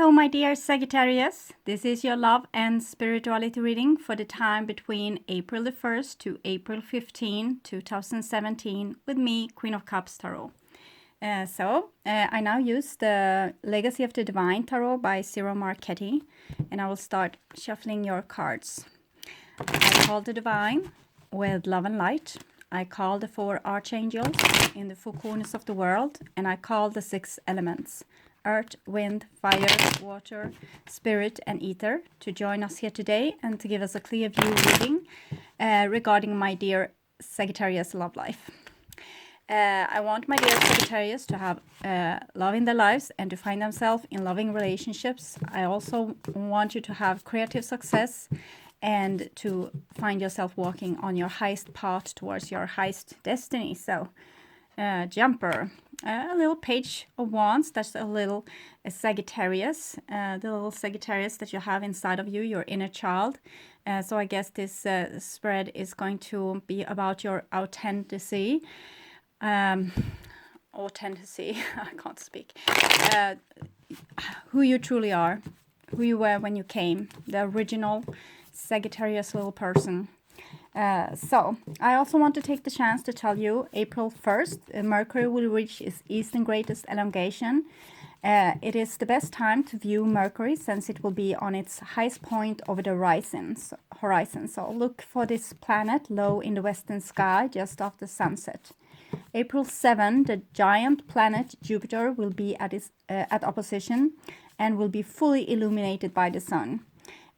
Hello, my dear Sagittarius. This is your love and spirituality reading for the time between April the 1st to April 15, 2017 with me, Queen of Cups Tarot. I now use the Legacy of the Divine Tarot by Ciro Marchetti, and I will start shuffling your cards. I call the Divine with love and light. I call the 4 archangels in the 4 corners of the world, and I call the 6 elements: earth, wind, fire, water, spirit, and ether to join us here today and to give us a clear view reading regarding my dear Sagittarius love life. I want my dear Sagittarius to have love in their lives and to find themselves in loving relationships. I also want you to have creative success and to find yourself walking on your highest path towards your highest destiny. So, jumper. A little Page of Wands, that's a little Sagittarius, the little Sagittarius that you have inside of you, your inner child. So I guess this spread is going to be about your authenticity. Authenticity, I can't speak. Who you truly are, who you were when you came, the original Sagittarius little person. So I also want to take the chance to tell you April 1st, Mercury will reach its eastern greatest elongation. It is the best time to view Mercury since it will be on its highest point over the horizon. So look for this planet low in the western sky just after sunset. April 7, the giant planet Jupiter will be at opposition and will be fully illuminated by the sun.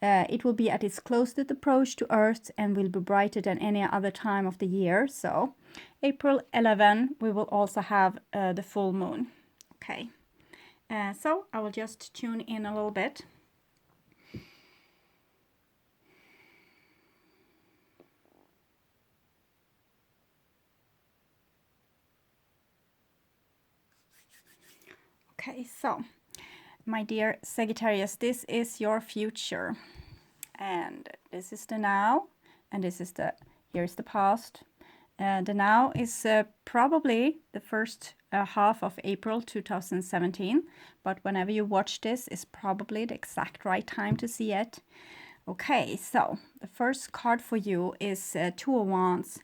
It will be at its closest approach to Earth and will be brighter than any other time of the year. So, April 11, we will also have the full moon. Okay, so I will just tune in a little bit. Okay, so my dear Sagittarius, this is your future, and this is the now, and here's the past. The now is probably the first half of April 2017, but whenever you watch this is probably the exact right time to see it. Okay, so the first card for you is 2 of Wands.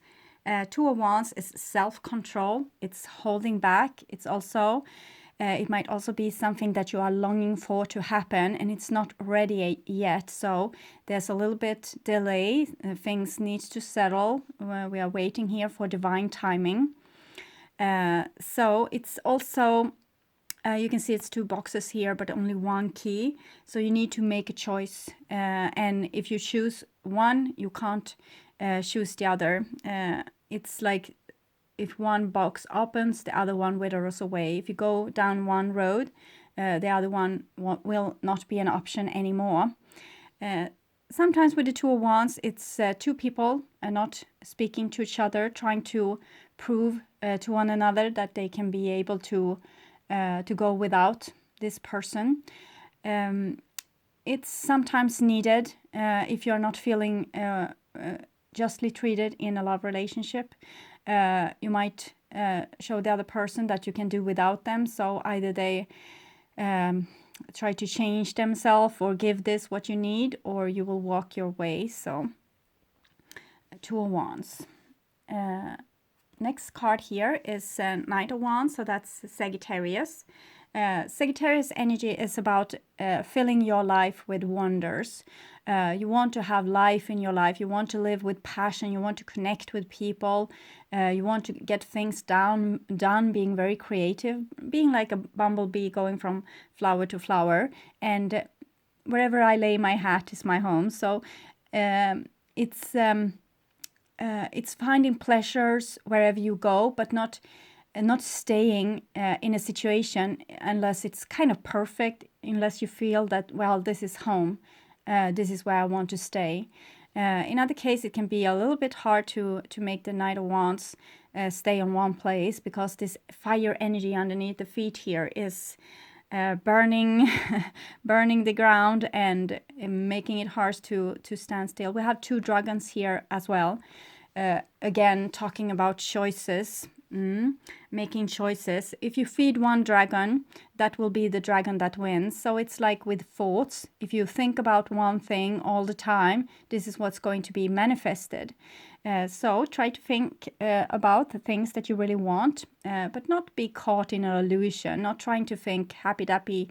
2 of Wands is self-control. It's holding back. It's also it might also be something that you are longing for to happen and it's not ready yet. So there's a little bit delay. Things need to settle. We are waiting here for divine timing. So it's also, you can see it's 2 boxes here, but only 1 key. So you need to make a choice. And if you choose one, you can't choose the other. It's like if one box opens, the other one withers away. If you go down one road, the other one will not be an option anymore. Sometimes with the 2 of Wands, it's 2 people not speaking to each other, trying to prove to one another that they can be able to go without this person. It's sometimes needed if you're not feeling justly treated in a love relationship. You might show the other person that you can do without them. So either they try to change themselves or give this what you need, or you will walk your way. So 2 of Wands. Next card here is Knight of Wands. So that's Sagittarius. Sagittarius energy is about filling your life with wonders. You want to have life in your life. You want to live with passion. You want to connect with people. You want to get things done, being very creative, being like a bumblebee going from flower to flower. And wherever I lay my hat is my home. So it's finding pleasures wherever you go, but not staying in a situation unless it's kind of perfect, unless you feel that, well, this is home. This is where I want to stay. In other cases, it can be a little bit hard to make the Knight of Wands stay on one place because this fire energy underneath the feet here is burning the ground and making it hard to stand still. We have 2 dragons here as well. Again, talking about choices. Making choices. If you feed one dragon, that will be the dragon that wins. So it's like with thoughts. If you think about one thing all the time, this is what's going to be manifested. So try to think about the things that you really want, but not be caught in an illusion, not trying to think happy-dappy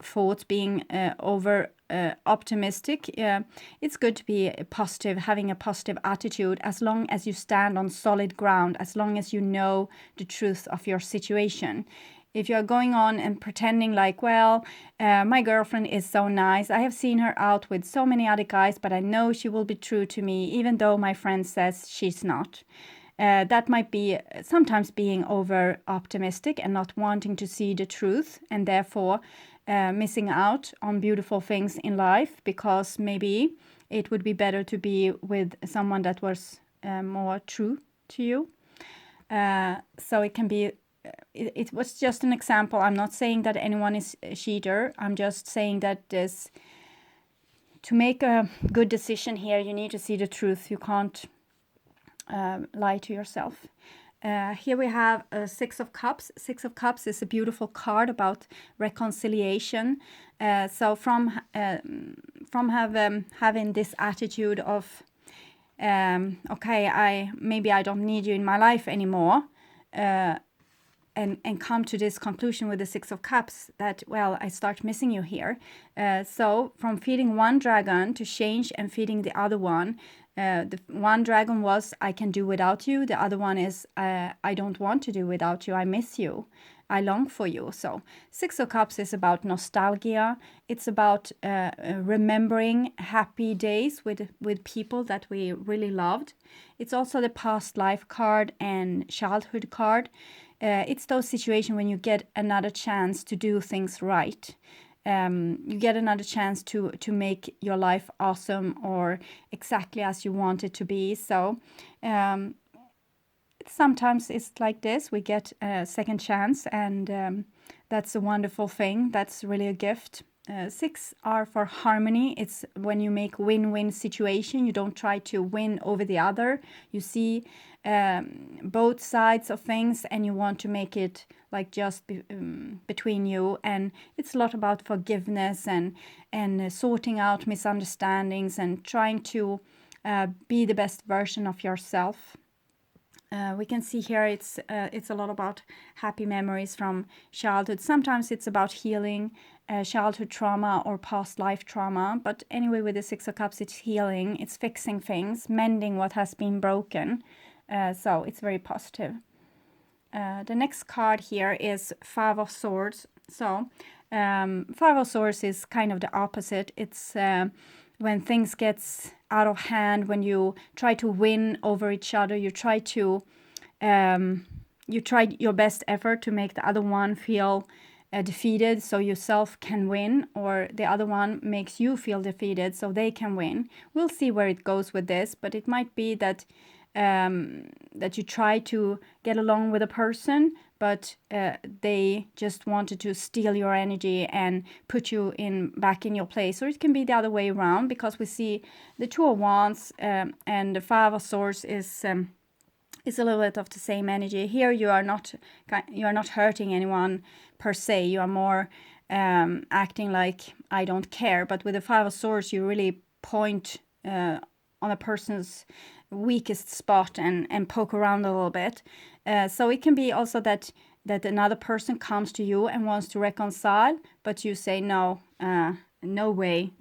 thoughts, being over optimistic. It's good to be positive, having a positive attitude, as long as you stand on solid ground, as long as you know the truth of your situation. If you're going on and pretending like, well, my girlfriend is so nice, I have seen her out with so many other guys, but I know she will be true to me, even though my friend says she's not. That might be sometimes being over optimistic and not wanting to see the truth, and therefore missing out on beautiful things in life, because maybe it would be better to be with someone that was more true to you. So it can be, it was just an example. I'm not saying that anyone is a cheater. I'm just saying that this, to make a good decision here, you need to see the truth. You can't lie to yourself. Here we have a Six of Cups. Six of Cups is a beautiful card about reconciliation. So from having this attitude of, okay, maybe I don't need you in my life anymore, and come to this conclusion with the Six of Cups that, well, I start missing you here. So from feeding one dragon to change and feeding the other one. The one dragon was, I can do without you. The other one is, I don't want to do without you. I miss you. I long for you. So Six of Cups is about nostalgia. It's about remembering happy days with people that we really loved. It's also the past life card and childhood card. It's those situations when you get another chance to do things right. You get another chance to make your life awesome or exactly as you want it to be. So sometimes it's like this. We get a second chance, and that's a wonderful thing. That's really a gift. Six are for harmony. It's when you make win-win situation. You don't try to win over the other. You see both sides of things, and you want to make it like just between you. And it's a lot about forgiveness and sorting out misunderstandings and trying to be the best version of yourself. We can see here it's a lot about happy memories from childhood. Sometimes it's about healing childhood trauma or past life trauma. But anyway, with the Six of Cups, it's healing, it's fixing things, mending what has been broken. So it's very positive. The next card here is Five of Swords. So Five of Swords is kind of the opposite. It's when things gets out of hand, when you try to win over each other, you try your best effort to make the other one feel defeated so yourself can win, or the other one makes you feel defeated so they can win. We'll see where it goes with this, but it might be that that you try to get along with a person, but they just wanted to steal your energy and put you back in your place. Or it can be the other way around, because we see the Two of Wands and the Five of Swords is a little bit of the same energy. Here you are not hurting anyone per se. You are more acting like I don't care. But with the Five of Swords, you really point on a person's weakest spot and poke around a little bit. So it can be also that another person comes to you and wants to reconcile, but you say no, no way.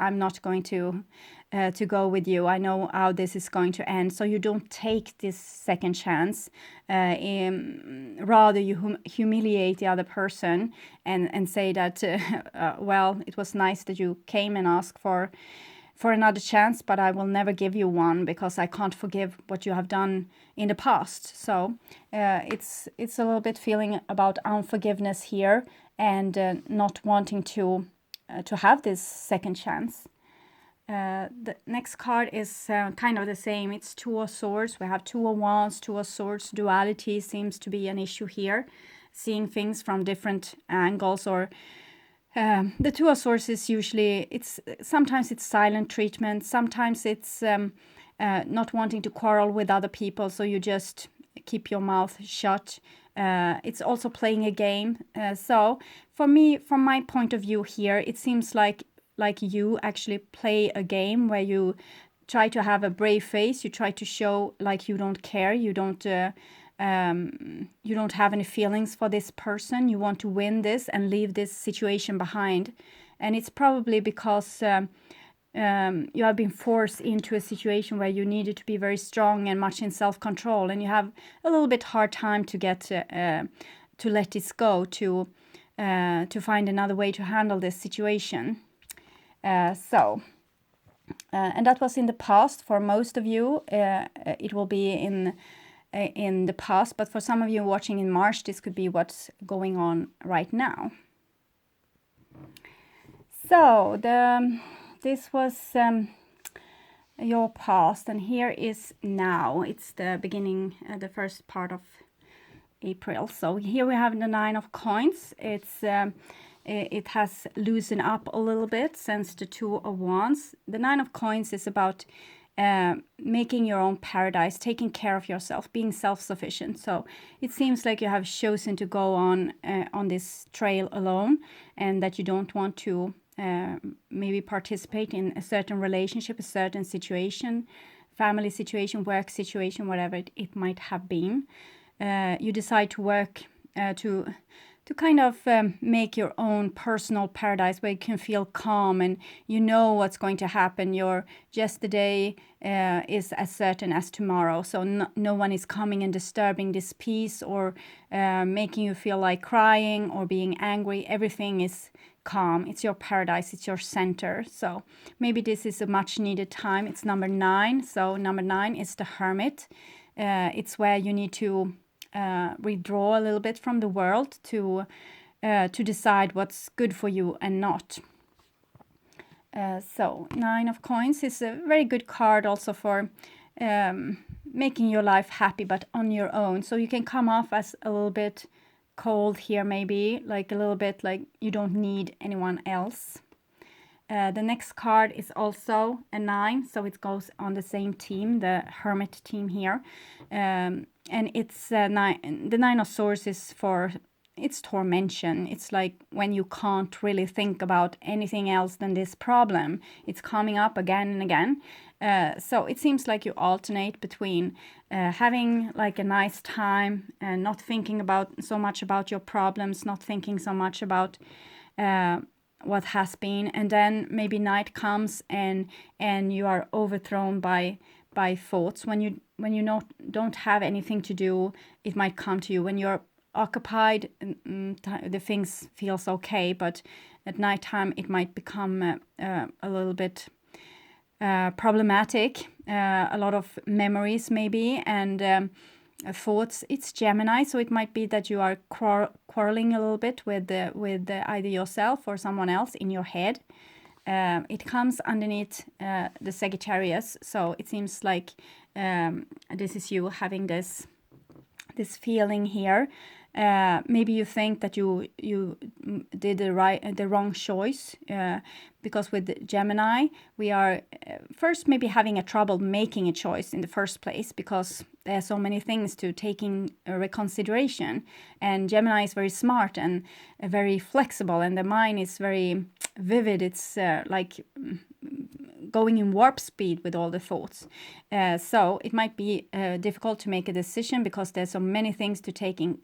I'm not going to go with you. I know how this is going to end. So you don't take this second chance. Rather, you humiliate the other person and say that, well, it was nice that you came and asked for another chance, but I will never give you one because I can't forgive what you have done in the past. So it's a little bit feeling about unforgiveness here, and not wanting to have this second chance. The next card is kind of the same. It's Two of Swords. We have Two of Wands, Two of Swords. Duality seems to be an issue here, seeing things from different angles, or the Two of Swords is usually, sometimes it's silent treatment, sometimes it's not wanting to quarrel with other people, so you just keep your mouth shut. It's also playing a game. So for me, from my point of view here, it seems like you actually play a game where you try to have a brave face. You try to show like you don't care. You don't have any feelings for this person. You want to win this and leave this situation behind. And it's probably because you have been forced into a situation where you needed to be very strong and much in self-control, and you have a little bit hard time to get to let this go, to find another way to handle this situation. And that was in the past. For most of you, it will be in the past, but for some of you watching in March, this could be what's going on right now. So this was your past, and here is now. It's the beginning, the first part of April. So here we have the 9 of coins. It has loosened up a little bit since the 2 of wands. The 9 of coins is about making your own paradise, taking care of yourself, being self-sufficient. So it seems like you have chosen to go on this trail alone, and that you don't want to maybe participate in a certain relationship, a certain situation, family situation, work situation, whatever it might have been. You decide to work to kind of make your own personal paradise where you can feel calm and you know what's going to happen. Your yesterday is as certain as tomorrow. So no one is coming and disturbing this peace or making you feel like crying or being angry. Everything is calm. It's your paradise. It's your center. So maybe this is a much needed time. It's number 9. So number 9 is the Hermit. It's where you need to withdraw a little bit from the world to decide what's good for you and not. So 9 of coins is a very good card also for making your life happy, but on your own. So you can come off as a little bit cold here, maybe like a little bit like you don't need anyone else. The next card is also a 9, so it goes on the same team, the Hermit team here. And it's the 9 of Swords is for, it's tormention. It's like when you can't really think about anything else than this problem. It's coming up again and again. So it seems like you alternate between having like a nice time and not thinking about so much about your problems, not thinking so much about what has been, and then maybe night comes and you are overthrown by thoughts. When you don't have anything to do, it might come to you. When you're occupied, the things feels okay, but at nighttime it might become a little bit problematic. A lot of memories maybe, and thoughts. It's Gemini, so it might be that you are quarreling a little bit with either yourself or someone else in your head. It comes underneath the Sagittarius, so it seems like this is you having this feeling here. Maybe you think that you did the wrong choice, because with Gemini we are first maybe having a trouble making a choice in the first place, because there are so many things to taking reconsideration, and Gemini is very smart and very flexible, and the mind is very vivid. It's like going in warp speed with all the thoughts. So it might be difficult to make a decision because there's so many things to take in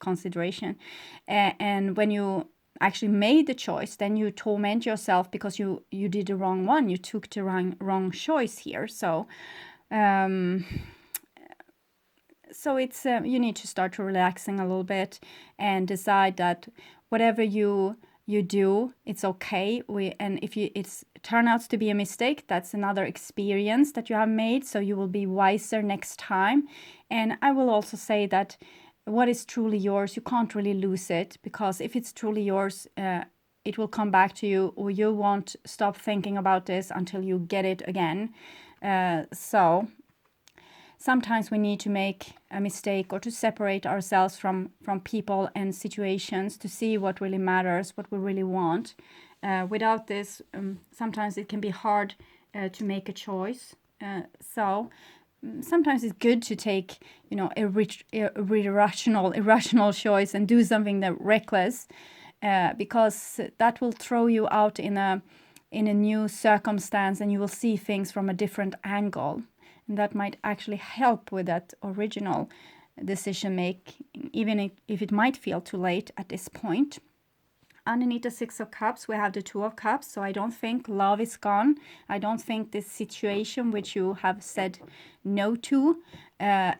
consideration, and when you actually made the choice, then you torment yourself because you did the wrong one. You took the wrong choice here. So so it's you need to start to relaxing a little bit and decide that whatever you do, it's okay. And if it turns out to be a mistake, that's another experience that you have made, so you will be wiser next time. And I will also say that what is truly yours, you can't really lose it, because if it's truly yours, it will come back to you, or you won't stop thinking about this until you get it again. So sometimes we need to make a mistake or to separate ourselves from people and situations to see what really matters, what we really want. Without this, sometimes it can be hard to make a choice. So sometimes it's good to take, you know, irrational choice and do something that reckless, because that will throw you out in a new circumstance, and you will see things from a different angle, and that might actually help with that original decision making, even if it might feel too late at this point. Underneath the Six of Cups, we have the Two of Cups. So I don't think love is gone. I don't think this situation which you have said no to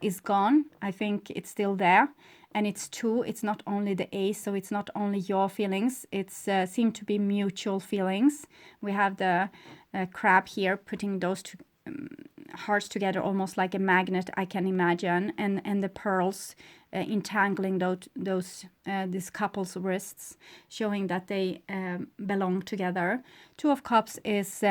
is gone. I think it's still there. And it's two. It's not only the Ace, so it's not only your feelings. It's seem to be mutual feelings. We have the crab here putting those two hearts together almost like a magnet, I can imagine, and the pearls entangling this couple's wrists, showing that they belong together. Two of Cups is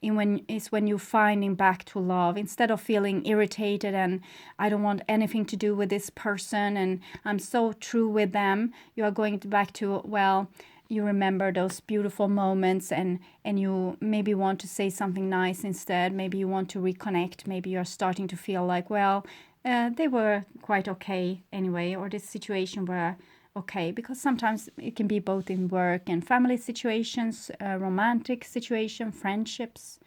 when you're finding back to love, instead of feeling irritated and I don't want anything to do with this person and I'm so true with them. You are going back to, well, you remember those beautiful moments, and you maybe want to say something nice instead. Maybe you want to reconnect. Maybe you're starting to feel like, well, they were quite okay anyway, or this situation were okay, because sometimes it can be both in work and family situations, romantic situation, friendships.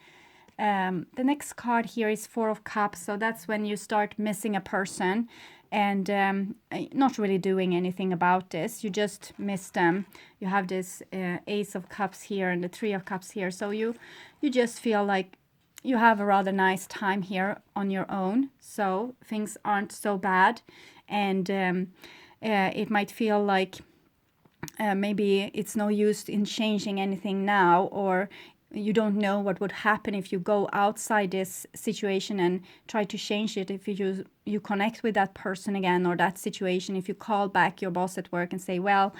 The next card here is Four of Cups, so that's when you start missing a person and not really doing anything about this. You just miss them. You have this Ace of Cups here and the Three of Cups here, so you just feel like you have a rather nice time here on your own, so things aren't so bad, and it might feel like maybe it's no use in changing anything now, or you don't know what would happen if you go outside this situation and try to change it. If you connect with that person again or that situation, if you call back your boss at work and say, well,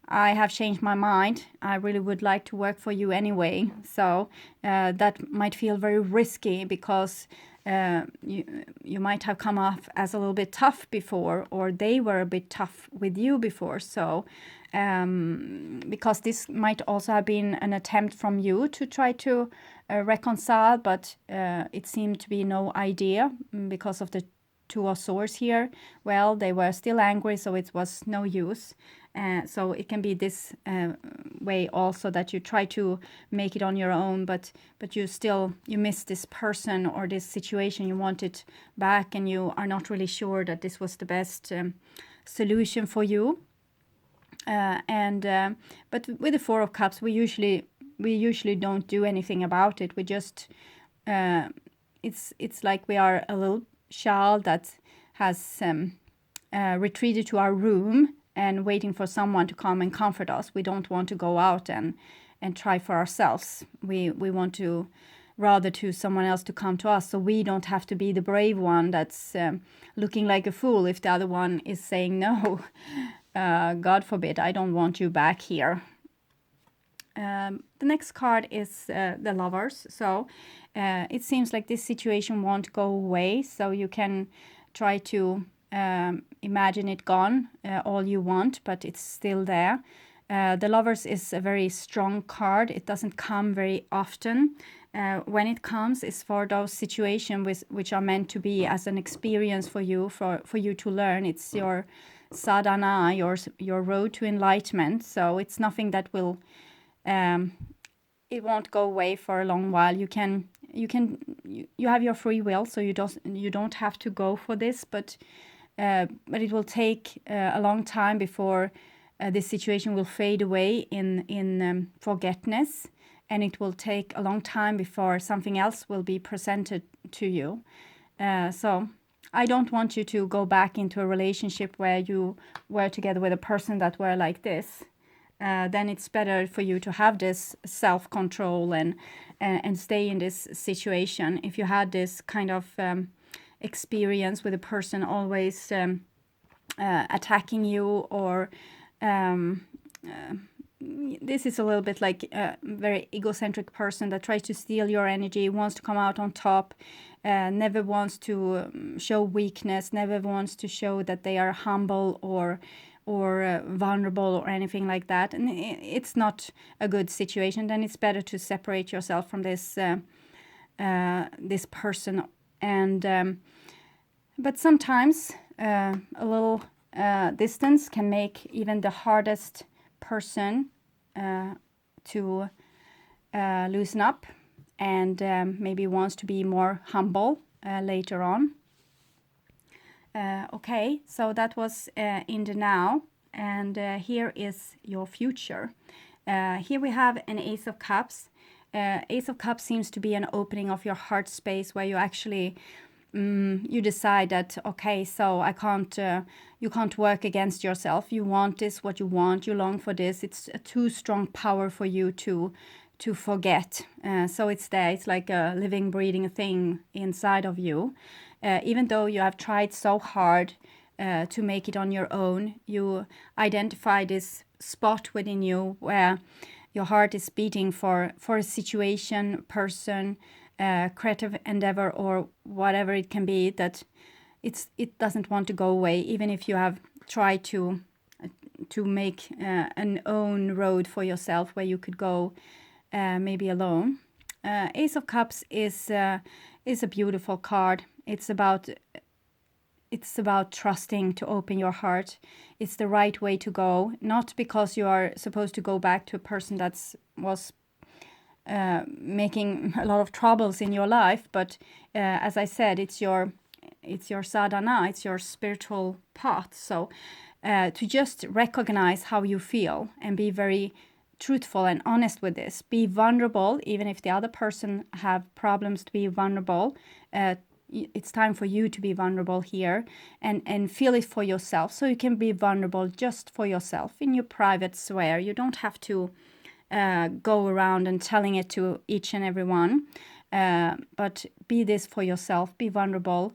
I have changed my mind, I really would like to work for you anyway. So that might feel very risky, because you might have come off as a little bit tough before, or they were a bit tough with you before. So because this might also have been an attempt from you to try to reconcile, but it seemed to be no idea because of the Two of Swords here. Well, they were still angry, so it was no use. So it can be this way also, that you try to make it on your own, but you miss this person or this situation. You want it back, and you are not really sure that this was the best solution for you. But with the Four of Cups, we usually don't do anything about it. We just it's like we are a little child that has retreated to our room and waiting for someone to come and comfort us. We don't want to go out and try for ourselves. We want to rather to someone else to come to us, so we don't have to be the brave one that's looking like a fool if the other one is saying no. God forbid, I don't want you back here. The next card is the Lovers. So it seems like this situation won't go away, so you can try to imagine it gone all you want, but it's still there. The Lovers is a very strong card. It doesn't come very often. When it comes, it's for those situations which are meant to be as an experience for you, for you to learn. It's your sadhana, your road to enlightenment. So it's nothing that will it won't go away for a long while. You have your free will, so you don't have to go for this, but it will take a long time before this situation will fade away in forgetfulness, and it will take a long time before something else will be presented to you. So I don't want you to go back into a relationship where you were together with a person that were like this. Then it's better for you to have this self-control and stay in this situation. If you had this kind of experience with a person always attacking you, or this is a little bit like a very egocentric person that tries to steal your energy, wants to come out on top, never wants to show weakness, never wants to show that they are humble or vulnerable or anything like that, and it's not a good situation. Then it's better to separate yourself from this this person and but sometimes a little distance can make even the hardest person to loosen up, and maybe wants to be more humble later on. Okay, so that was in the now, and here is your future. Here we have an Ace of Cups. Ace of Cups seems to be an opening of your heart space, where you actually you decide that, okay, so you can't work against yourself. You want this, what you want, you long for this. It's a too strong power for you to forget. So it's there. It's like a living, breathing thing inside of you. Even though you have tried so hard to make it on your own, you identify this spot within you where your heart is beating for a situation, person, creative endeavor, or whatever it can be, that it doesn't want to go away, even if you have tried to make an own road for yourself where you could go maybe alone. Ace of Cups is a beautiful card. It's about trusting to open your heart. It's the right way to go, not because you are supposed to go back to a person that was making a lot of troubles in your life, but as I said, it's your sadhana, it's your spiritual path. So to just recognize how you feel and be very truthful and honest with this. Be vulnerable, even if the other person have problems to be vulnerable. It's time for you to be vulnerable here, and feel it for yourself. So you can be vulnerable just for yourself in your private sphere. You don't have to go around and telling it to each and every one, but be this for yourself. Be vulnerable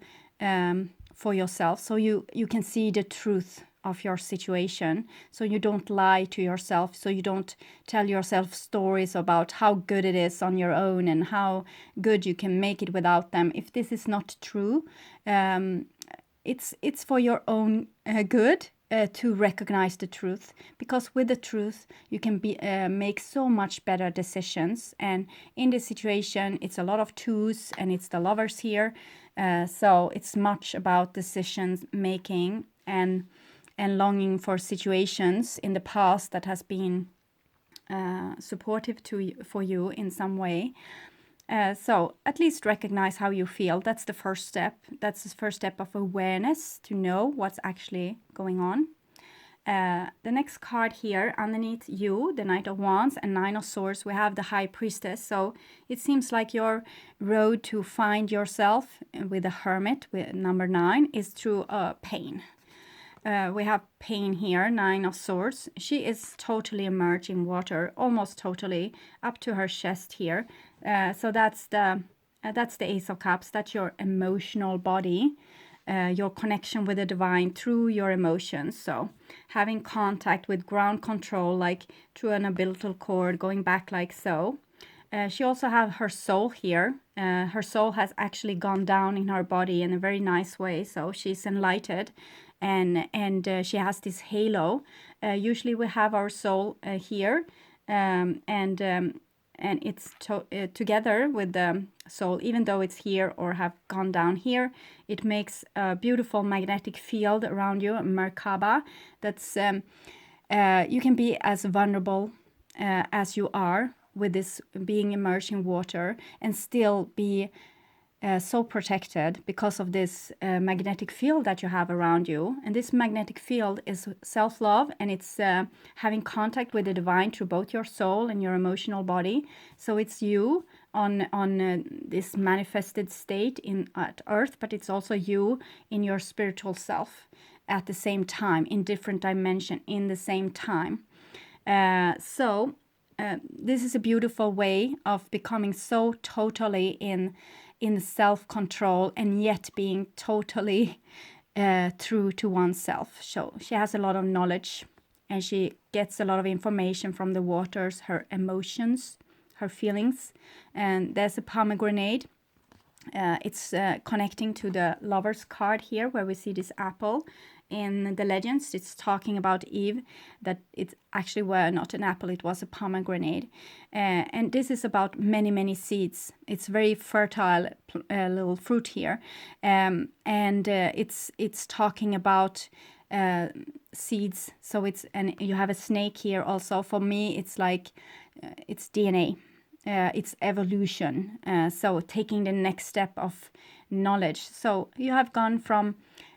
for yourself, so you can see the truth of your situation, so you don't lie to yourself, so you don't tell yourself stories about how good it is on your own and how good you can make it without them. If this is not true, it's for your own good to recognize the truth, because with the truth you can make so much better decisions. And in this situation, it's a lot of twos, and it's the Lovers here, so it's much about decisions making and longing for situations in the past that has been supportive for you in some way. So at least recognize how you feel. That's the first step. That's the first step of awareness, to know what's actually going on. The next card here, underneath you, the Knight of Wands and Nine of Swords, we have the High Priestess. So it seems like your road to find yourself with the Hermit, with number 9, is through pain. We have pain here, Nine of Swords. She is totally immersed in water, almost totally, up to her chest here. So that's the Ace of Cups. That's your emotional body, your connection with the divine through your emotions. So having contact with ground control, like through an umbilical cord, going back like so. She also has her soul here. Her soul has actually gone down in her body in a very nice way. So she's enlightened. And she has this halo. Usually we have our soul here, and it's together with the soul. Even though it's here or have gone down here, it makes a beautiful magnetic field around you, Merkaba. That's you can be as vulnerable as you are with this being immersed in water, and still be so protected because of this magnetic field that you have around you. And this magnetic field is self-love, and it's having contact with the divine through both your soul and your emotional body. So it's you on this manifested state at earth, but it's also you in your spiritual self at the same time, in different dimension, in the same time. So this is a beautiful way of becoming so totally in self-control, and yet being totally true to oneself. So she has a lot of knowledge, and she gets a lot of information from the waters, her emotions, her feelings. And there's a pomegranate. It's connecting to the Lovers card here, where we see this apple in the legends. It's talking about Eve, that it actually were not an apple, it was a pomegranate. And this is about many, many seeds. It's very fertile little fruit here. And it's talking about seeds. So and you have a snake here also. For me, it's like, it's DNA. It's evolution. So taking the next step of knowledge. So you have gone from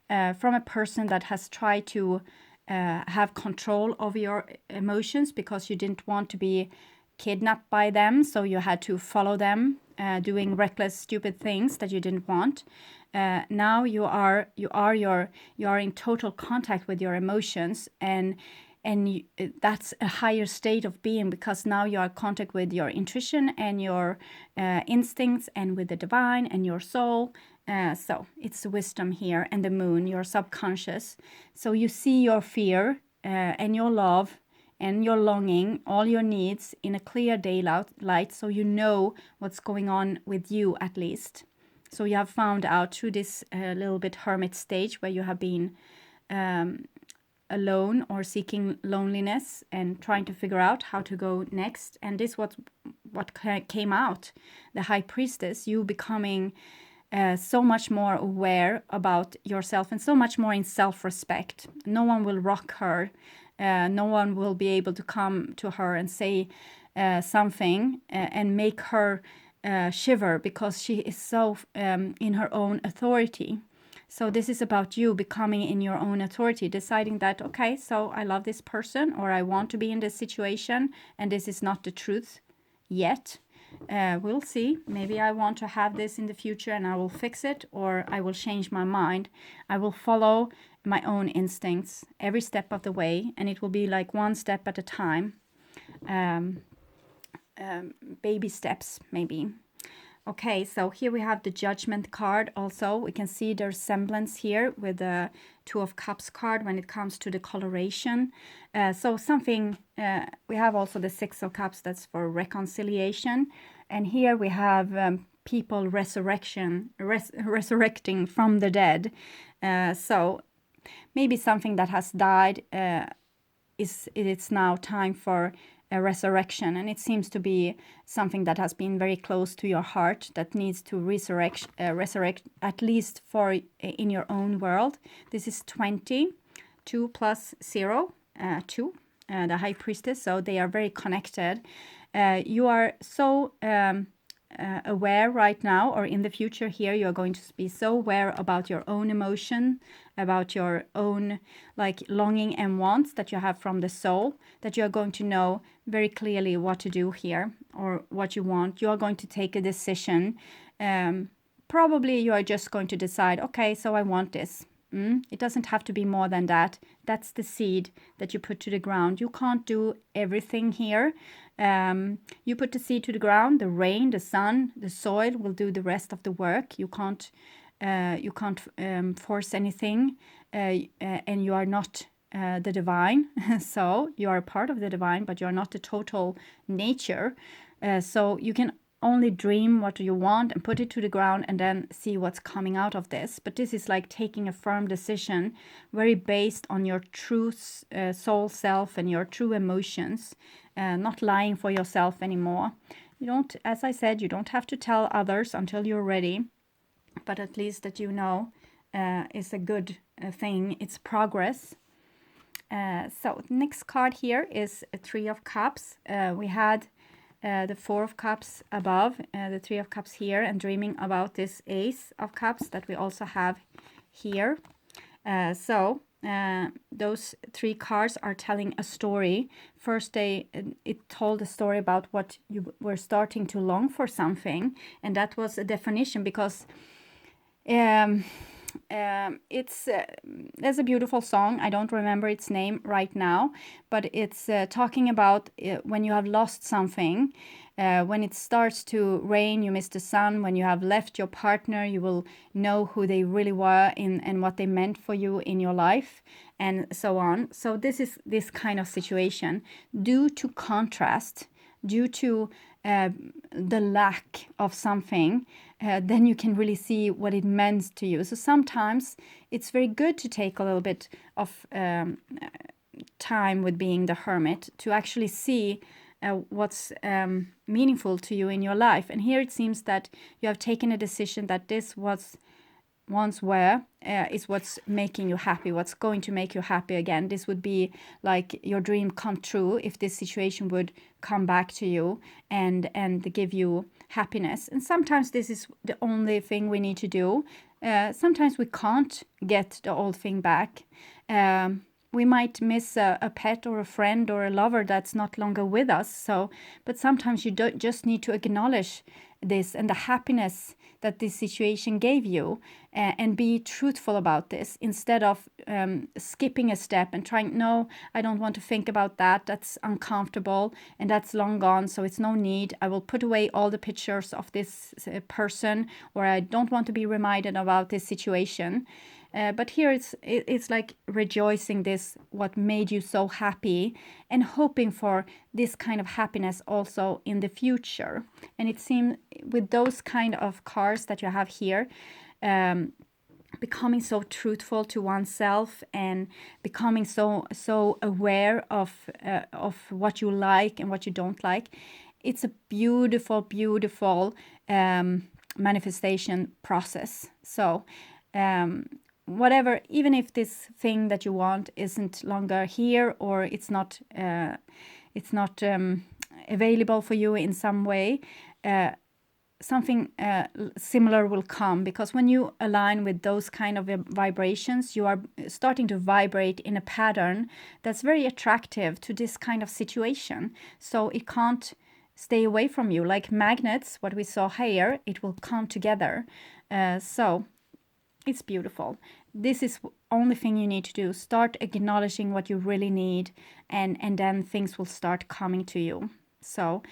a person that has tried to have control of your emotions because you didn't want to be kidnapped by them, so you had to follow them, doing reckless, stupid things that you didn't want. Now you are in total contact with your emotions, and that's a higher state of being, because now you are in contact with your intuition and your instincts, and with the divine and your soul. So it's wisdom here, and the moon, your subconscious. So you see your fear and your love and your longing, all your needs in a clear daylight, so you know what's going on with you, at least. So you have found out through this little bit hermit stage, where you have been alone or seeking loneliness and trying to figure out how to go next. And this what came out, the high priestess, you becoming so much more aware about yourself, and so much more in self-respect. No one will rock her. No one will be able to come to her and say something and make her shiver, because she is so in her own authority. So this is about you becoming in your own authority, deciding that, okay, so I love this person, or I want to be in this situation, and this is not the truth yet. We'll see. Maybe I want to have this in the future and I will fix it, or I will change my mind. I will follow my own instincts every step of the way, and it will be like one step at a time. Baby steps, maybe. Okay, so here we have the Judgment card also. We can see their semblance here with the Two of Cups card when it comes to the coloration. So something, we have also the Six of Cups, that's for reconciliation. And here we have people resurrecting from the dead. So maybe something that has died, it's now time for a resurrection, and it seems to be something that has been very close to your heart, that needs to resurrect at least for in your own world. This is 20, 2 plus 0, 2, the High Priestess, so they are very connected. You are so aware right now, or in the future here, you're going to be so aware about your own emotion, about your own like longing and wants that you have from the soul, that you're going to know very clearly what to do here, or what you want. You are going to take a decision. Probably you are just going to decide, okay, so I want this. It doesn't have to be more than that. That's the seed that you put to the ground. You can't do everything here. You put the seed to the ground, the rain, the sun, the soil will do the rest of the work. You can't force anything, and you are not the divine. So you are a part of the divine, but you are not the total nature. So you can only dream what you want and put it to the ground, and then see what's coming out of this. But this is like taking a firm decision, very based on your true soul self and your true emotions, not lying for yourself anymore. You don't, as I said, you don't have to tell others until you're ready, but at least that you know is a good thing. It's progress. So the next card here is a Three of Cups. We had the Four of Cups above, the Three of Cups here, and dreaming about this Ace of Cups that we also have here. So those three cards are telling a story. First, it told a story about what you were starting to long for something, and that was a definition, because it's there's a beautiful song. I don't remember its name right now, but it's talking about when you have lost something. When it starts to rain, you miss the sun. When you have left your partner, you will know who they really were and what they meant for you in your life, and so on. So this is this kind of situation. Due to contrast, due to the lack of something, then you can really see what it meant to you. So sometimes it's very good to take a little bit of time with being the hermit to actually see what's meaningful to you in your life. And here it seems that you have taken a decision that this was once were is what's making you happy, what's going to make you happy again. This would be like your dream come true if this situation would come back to you and give you happiness. And sometimes this is the only thing we need to do. Sometimes we can't get the old thing back. We might miss a pet or a friend or a lover that's not longer with us. So, but sometimes you don't just need to acknowledge this and the happiness that this situation gave you, and be truthful about this instead of skipping a step and trying, no, I don't want to think about that. That's uncomfortable and that's long gone. So it's no need. I will put away all the pictures of this person, or I don't want to be reminded about this situation. But here it's like rejoicing this, what made you so happy, and hoping for this kind of happiness also in the future. And it seems with those kind of cards that you have here, becoming so truthful to oneself and becoming so aware of what you like and what you don't like. It's a beautiful, beautiful manifestation process. So whatever, even if this thing that you want isn't longer here, or it's not available for you in some way, something similar will come, because when you align with those kind of vibrations, you are starting to vibrate in a pattern that's very attractive to this kind of situation. So it can't stay away from you. Like magnets, what we saw here, it will come together. So it's beautiful. This is the only thing you need to do. Start acknowledging what you really need, and then things will start coming to you. So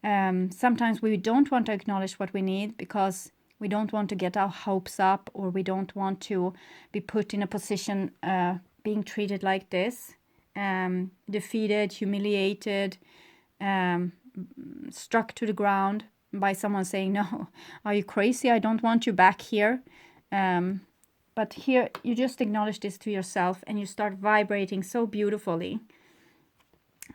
sometimes we don't want to acknowledge what we need because we don't want to get our hopes up, or we don't want to be put in a position being treated like this, defeated, humiliated, struck to the ground by someone saying, no, are you crazy? I don't want you back here. But here you just acknowledge this to yourself and you start vibrating so beautifully.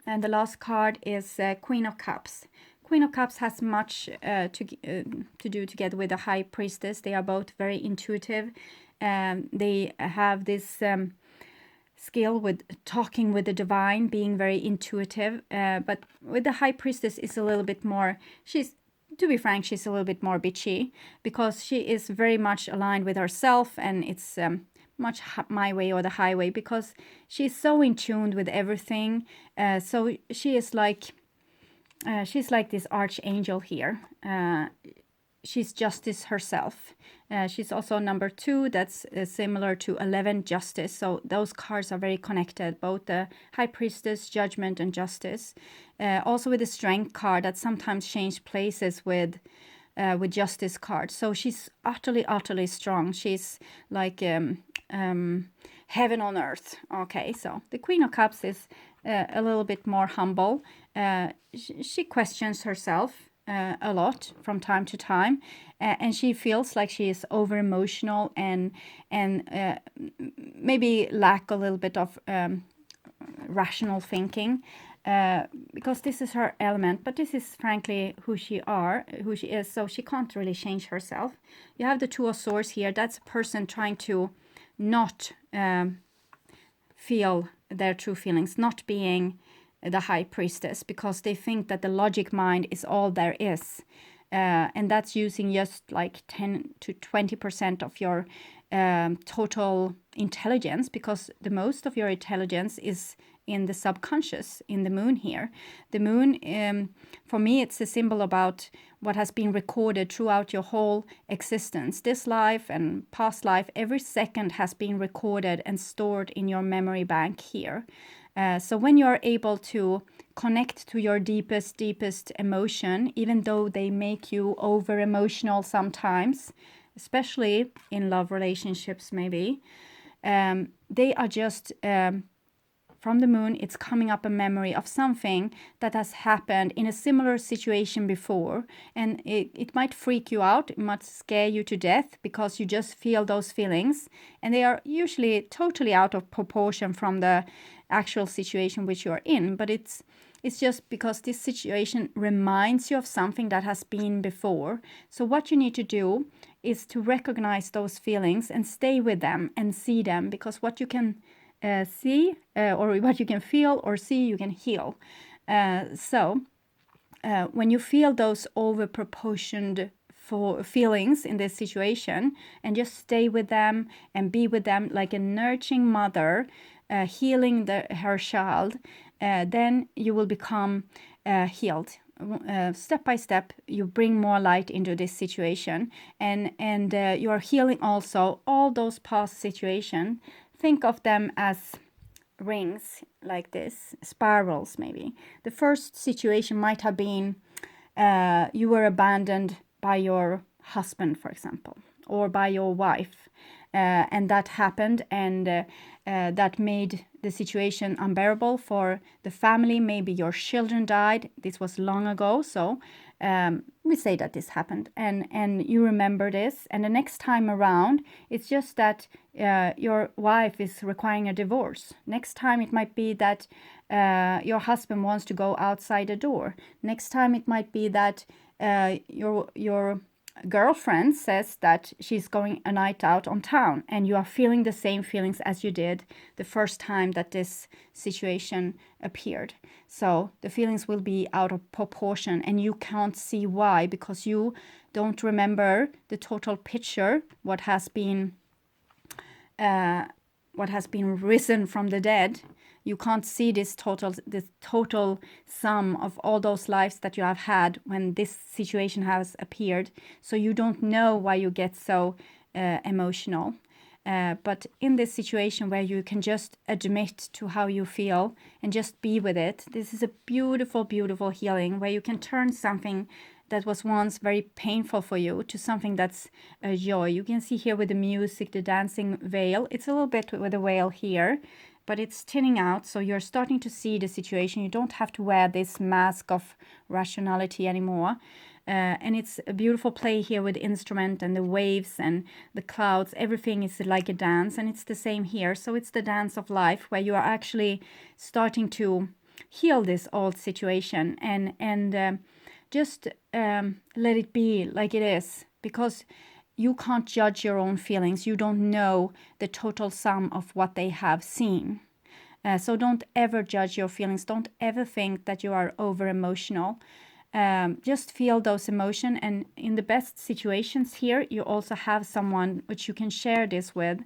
And the last card is Queen of Cups. Queen of Cups has much to do together with the High Priestess. They are both very intuitive. They have this skill with talking with the divine, being very intuitive. But with the High Priestess, it's a little bit more, to be frank, she's a little bit more bitchy, because she is very much aligned with herself, and it's much my way or the highway, because she's so in tune with everything. So she is like, she's like this archangel here. She's justice herself. She's also number 2, that's similar to 11, justice. So those cards are very connected, both the High Priestess, judgment, and justice. Also with the strength card that sometimes change places with justice card. So she's utterly, utterly strong. She's like heaven on earth. Okay, so the Queen of Cups is a little bit more humble. She questions herself a lot from time to time, and she feels like she is over emotional and maybe lack a little bit of rational thinking, because this is her element, but this is frankly who she is, so she can't really change herself. You have the Two of Swords here. That's a person trying to not feel their true feelings, not being the High Priestess, because they think that the logic mind is all there is, and that's using just like 10 to 20% of your total intelligence, because the most of your intelligence is in the subconscious, in the moon here. The moon, for me, it's a symbol about what has been recorded throughout your whole existence. This life and past life, every second has been recorded and stored in your memory bank here. So when you're able to connect to your deepest emotion, even though they make you over emotional sometimes, especially in love relationships maybe, they are just from the moon, it's coming up a memory of something that has happened in a similar situation before. And it might freak you out, it might scare you to death because you just feel those feelings. And they are usually totally out of proportion from the actual situation which you're in. But it's just because this situation reminds you of something that has been before. So what you need to do is to recognize those feelings and stay with them and see them, because what you can see or what you can feel or see, you can heal. So when you feel those over proportioned feelings in this situation, and just stay with them and be with them like a nurturing mother, healing her child, then you will become healed. Step by step, you bring more light into this situation, and you are healing also all those past situations. Think of them as rings like this, spirals maybe. The first situation might have been you were abandoned by your husband, for example, or by your wife, and that happened, and that made the situation unbearable for the family. Maybe your children died. This was long ago, so we say that this happened, and you remember this, and the next time around, it's just that your wife is requiring a divorce. Next time it might be that your husband wants to go outside the door. Next time it might be that your girlfriend says that she's going a night out on town, and you are feeling the same feelings as you did the first time that this situation appeared. So the feelings will be out of proportion, and you can't see why, because you don't remember the total picture, what has been risen from the dead. You can't see this total sum of all those lives that you have had when this situation has appeared. So you don't know why you get so emotional. But in this situation where you can just admit to how you feel and just be with it, this is a beautiful, beautiful healing where you can turn something that was once very painful for you to something that's a joy. You can see here with the music, the dancing veil. It's a little bit with the veil here, but it's thinning out, so you're starting to see the situation. You don't have to wear this mask of rationality anymore. And it's a beautiful play here with the instrument and the waves and the clouds. Everything is like a dance, and it's the same here. So it's the dance of life where you are actually starting to heal this old situation and just let it be like it is, because you can't judge your own feelings. You don't know the total sum of what they have seen. So don't ever judge your feelings. Don't ever think that you are over emotional. Just feel those emotions, and in the best situations here, you also have someone which you can share this with,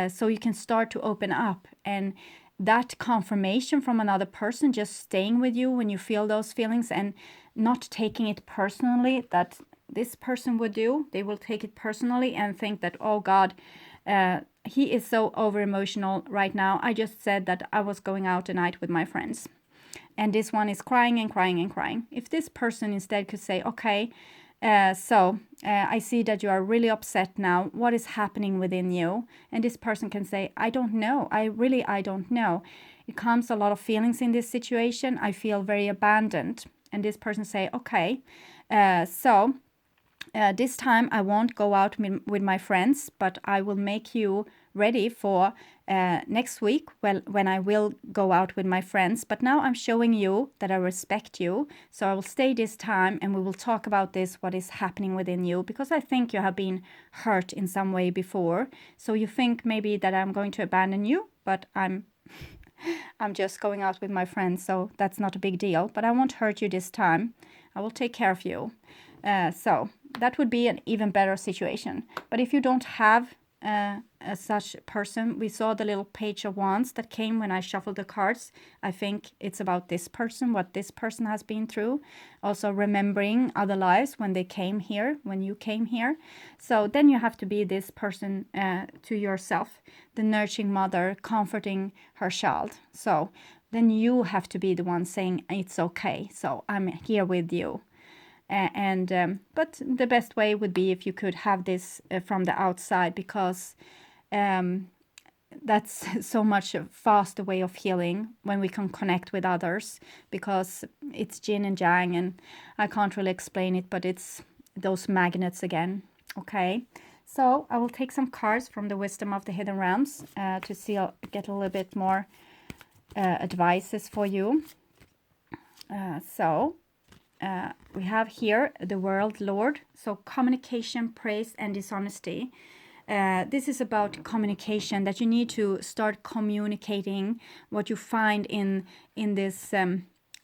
so you can start to open up. And that confirmation from another person just staying with you when you feel those feelings and not taking it personally, that this person would do. They will take it personally and think that, oh God, he is so over emotional right now. I just said that I was going out tonight with my friends, and this one is crying and crying and crying. If this person instead could say, okay, I see that you are really upset now. What is happening within you? And this person can say, I don't know. I don't know. It comes a lot of feelings in this situation. I feel very abandoned. And this person say, okay, this time I won't go out with my friends, but I will make you ready for next week when I will go out with my friends. But now I'm showing you that I respect you. So I will stay this time and we will talk about this, what is happening within you, because I think you have been hurt in some way before. So you think maybe that I'm going to abandon you, but I'm just going out with my friends, so that's not a big deal. But I won't hurt you this time. I will take care of you. So that would be an even better situation. But if you don't have such person, we saw the little page of wands that came when I shuffled the cards. I think it's about this person, what this person has been through. Also remembering other lives when they came here, when you came here. So then you have to be this person to yourself, the nurturing mother comforting her child. So then you have to be the one saying, it's okay, so I'm here with you. But the best way would be if you could have this from the outside, because that's so much a faster way of healing when we can connect with others, because it's yin and yang, and I can't really explain it, but it's those magnets again. Okay, so I will take some cards from the Wisdom of the Hidden Realms to see, get a little bit more advices for you. We have here the World Lord, so communication, praise, and dishonesty. This is about communication, that you need to start communicating what you find in this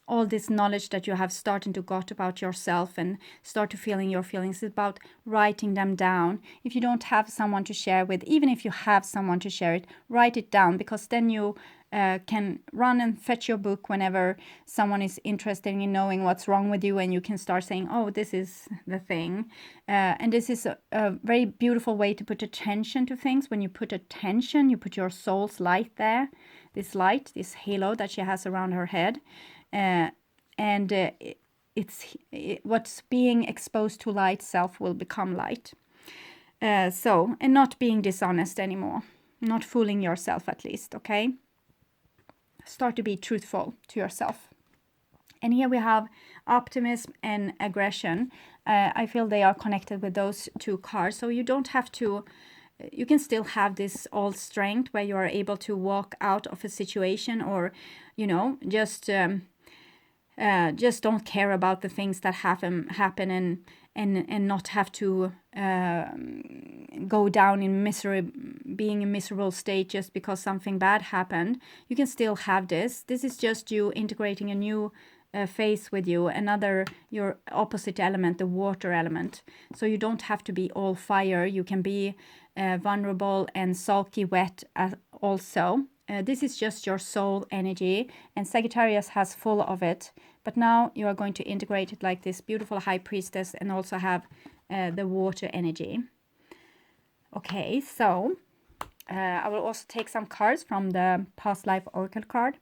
all this knowledge that you have started to got about yourself, and start to feeling your feelings. It's about writing them down. If you don't have someone to share with, even if you have someone to share it, write it down, because then you can run and fetch your book whenever someone is interested in knowing what's wrong with you, and you can start saying, oh, this is the thing. And this is a very beautiful way to put attention to things. When you put attention, you put your soul's light there, this light, this halo that she has around her head. What's being exposed to light self will become light. And not being dishonest anymore, not fooling yourself, at least. Okay, start to be truthful to yourself. And here we have optimism and aggression. I feel they are connected with those two cards, so you don't have to. You can still have this old strength where you are able to walk out of a situation, or just don't care about the things that happen and not have to go down in misery, being in miserable state just because something bad happened. You can still have this. This is just you integrating a new phase with you, your opposite element, the water element. So you don't have to be all fire. You can be vulnerable and sulky, wet also. This is just your soul energy, and Sagittarius has full of it. But now you are going to integrate it like this beautiful high priestess, and also have the water energy. Okay, so I will also take some cards from the past life oracle card.